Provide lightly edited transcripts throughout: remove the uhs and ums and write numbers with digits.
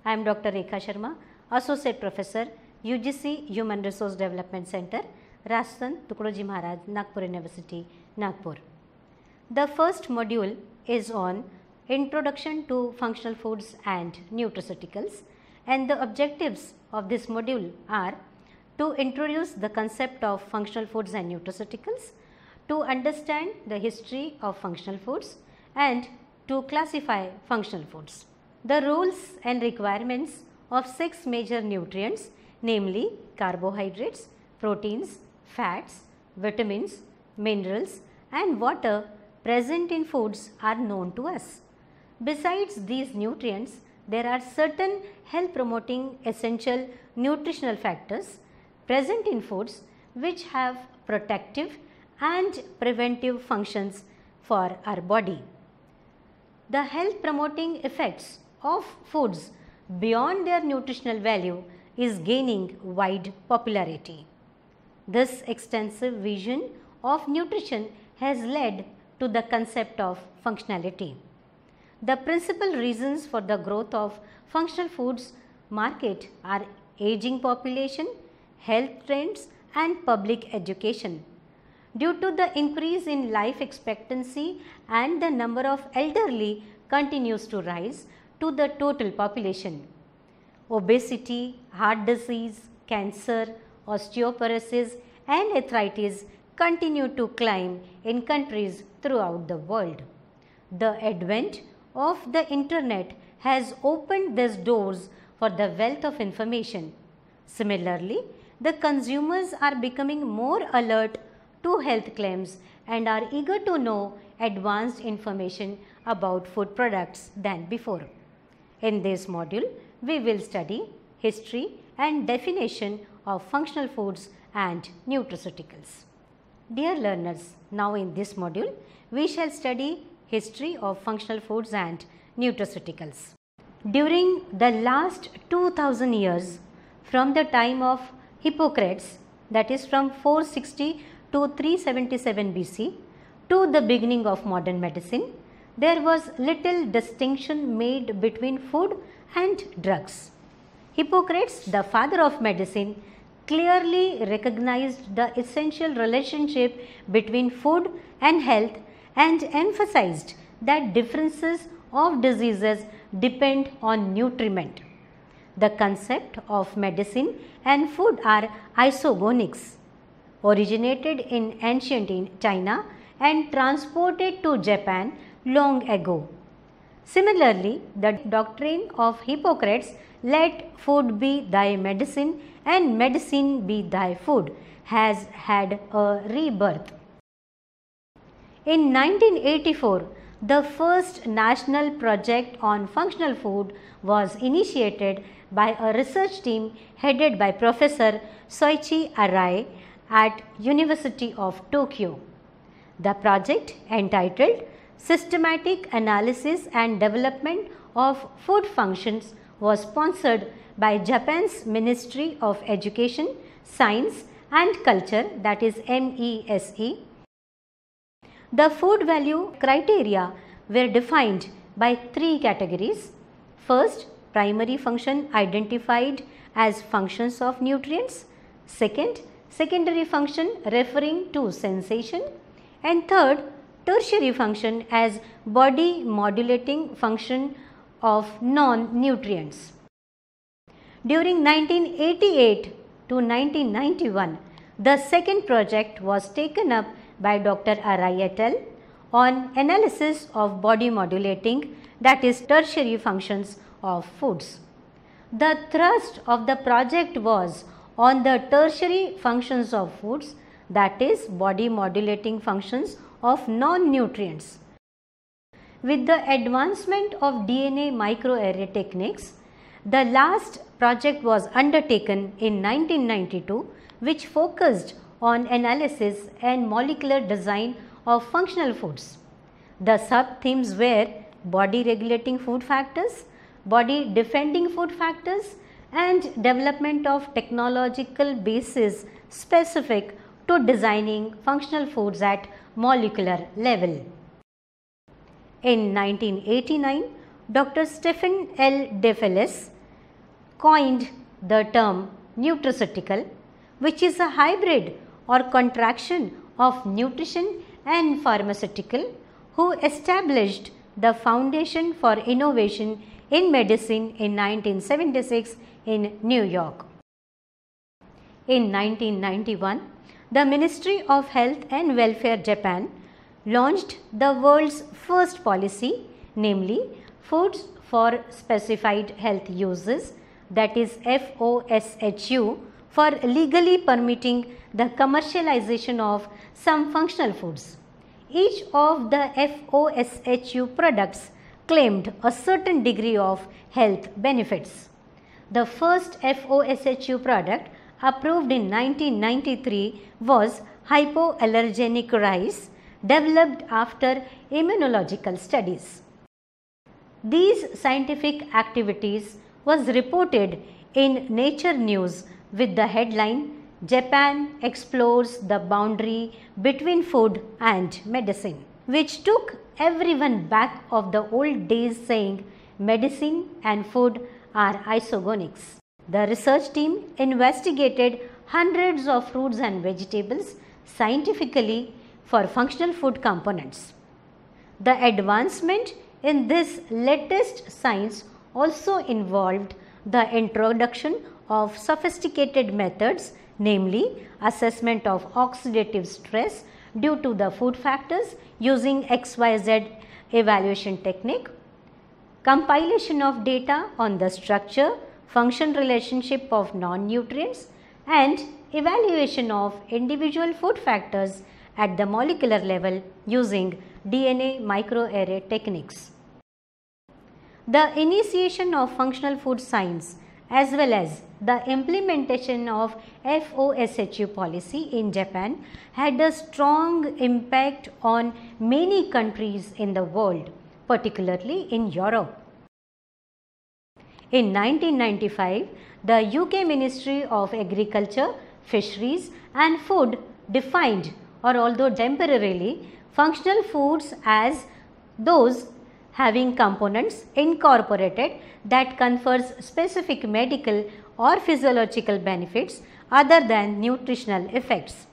I am Dr. Rekha Sharma, Associate Professor, UGC Human Resource Development Center, Rajasthan, Tukadoji Maharaj, Nagpur University, Nagpur. The first module is on Introduction to Functional Foods and Nutraceuticals, and the objectives of this module are to introduce the concept of functional foods and nutraceuticals, to understand the history of functional foods, and to classify functional foods. The rules and requirements of 6 major nutrients, namely carbohydrates, proteins, fats, vitamins, minerals and water present in foods are known to us. Besides these nutrients, there are certain health promoting essential nutritional factors present in foods which have protective and preventive functions for our body. The health promoting effects of foods beyond their nutritional value is gaining wide popularity. This extensive vision of nutrition has led to the concept of functionality. The principal reasons for the growth of functional foods market are aging population, health trends and public education. Due to the increase in life expectancy and the number of elderly continues to rise to the total population. Obesity, heart disease, cancer, osteoporosis and arthritis continue to climb in countries throughout the world. The advent of the internet has opened these doors for the wealth of information. Similarly, the consumers are becoming more alert to health claims and are eager to know advanced information about food products than before. In this module, we will study history and definition of functional foods and nutraceuticals. Dear learners, now in this module, we shall study history of functional foods and nutraceuticals. During the last 2000 years, from the time of Hippocrates, that is from 460 to 377 BC, to the beginning of modern medicine, there was little distinction made between food and drugs. Hippocrates, the father of medicine, clearly recognized the essential relationship between food and health and emphasized that differences of diseases depend on nutriment. The concept of medicine and food are isogonics, originated in ancient China and transported to Japan long ago. Similarly, the doctrine of Hippocrates, let food be thy medicine and medicine be thy food, has had a rebirth. In 1984, the first national project on functional food was initiated by a research team headed by Professor Soichi Arai at University of Tokyo. The project, entitled Systematic Analysis and Development of Food Functions, was sponsored by Japan's Ministry of Education, Science and Culture, that is MESE. The food value criteria were defined by 3 categories. First, primary function identified as functions of nutrients. Second, secondary function referring to sensation. And third, tertiary function as body modulating function of non-nutrients. During 1988 to 1991, the second project was taken up by Dr. Arai et al. On analysis of body modulating, that is tertiary functions of foods. The thrust of the project was on the tertiary functions of foods, that is body modulating functions of non-nutrients. With the advancement of DNA microarray techniques, the last project was undertaken in 1992, which focused on analysis and molecular design of functional foods. The sub-themes were body regulating food factors, body defending food factors and development of technological basis specific to designing functional foods at molecular level. In 1989, Dr. Stephen L. DeFelice coined the term nutraceutical, which is a hybrid or contraction of nutrition and pharmaceutical, who established the foundation for innovation in medicine in 1976 in New York. In 1991, the Ministry of Health and Welfare Japan launched the world's first policy, namely Foods for Specified Health Uses, that is FOSHU, for legally permitting the commercialization of some functional foods. Each of the FOSHU products claimed a certain degree of health benefits. The first FOSHU product approved in 1993 was hypoallergenic rice, developed after immunological studies. These scientific activities was reported in Nature News with the headline, "Japan explores the boundary between food and medicine," which took everyone back of the old days saying medicine and food are isogonics. The research team investigated hundreds of fruits and vegetables scientifically for functional food components. The advancement in this latest science also involved the introduction of sophisticated methods, namely assessment of oxidative stress due to the food factors using XYZ evaluation technique, compilation of data on the structure function relationship of non-nutrients, and evaluation of individual food factors at the molecular level using DNA microarray techniques. The initiation of functional food science as well as the implementation of FOSHU policy in Japan had a strong impact on many countries in the world, particularly in Europe. In 1995, the UK Ministry of Agriculture, Fisheries and Food defined, or although temporarily, functional foods as those having components incorporated that confers specific medical or physiological benefits other than nutritional effects.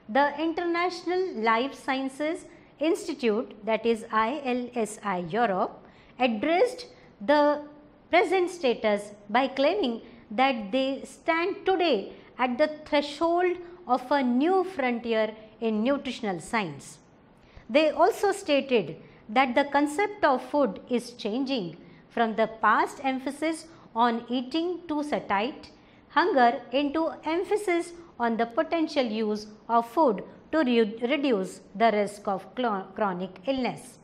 The International Life Sciences Institute, that is ILSI Europe, addressed the present status by claiming that they stand today at the threshold of a new frontier in nutritional science. They also stated that the concept of food is changing from the past emphasis on eating to satiate hunger into emphasis on the potential use of food to reduce the risk of chronic illness.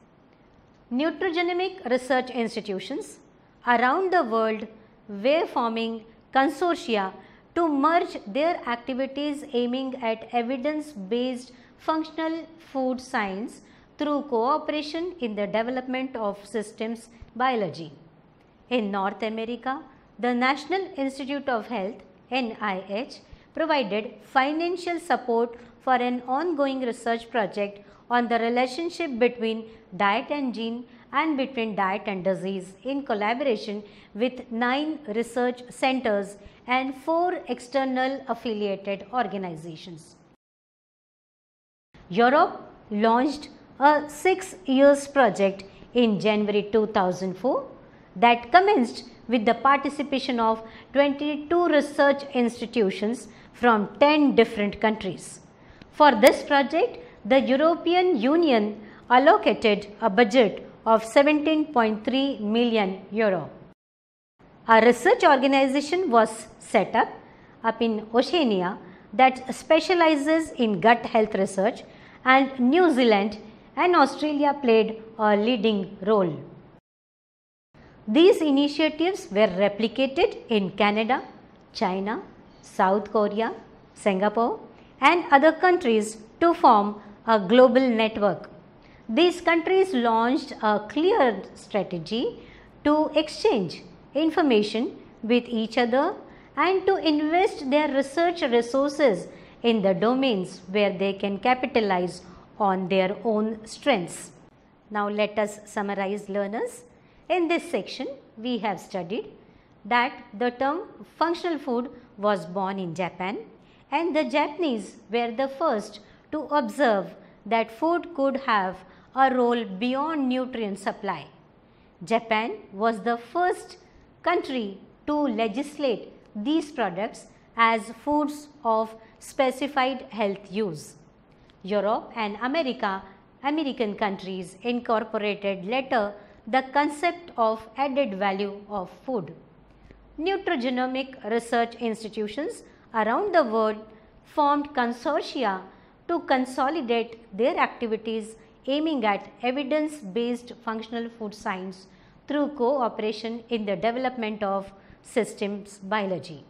Nutrigenomic research institutions around the world were forming consortia to merge their activities aiming at evidence-based functional food science through cooperation in the development of systems biology. In North America, the National Institute of Health (NIH) provided financial support for an ongoing research project on the relationship between diet and gene and between diet and disease in collaboration with 9 research centers and 4 external affiliated organizations. Europe launched a 6 years project in January 2004 that commenced with the participation of 22 research institutions from 10 different countries. For this project, the European Union allocated a budget of 17.3 million euro. A research organization was set up in Oceania that specializes in gut health research, and New Zealand and Australia played a leading role. These initiatives were replicated in Canada, China, South Korea, Singapore and other countries to form a global network. These countries launched a clear strategy to exchange information with each other and to invest their research resources in the domains where they can capitalize on their own strengths. Now let us summarize, learners. In this section, we have studied that the term functional food was born in Japan, and the Japanese were the first to observe that food could have a role beyond nutrient supply. Japan was the first country to legislate these products as foods of specified health use. Europe and American countries incorporated later the concept of added value of food. Nutrigenomic research institutions around the world formed consortia to consolidate their activities aiming at evidence-based functional food science through cooperation in the development of systems biology.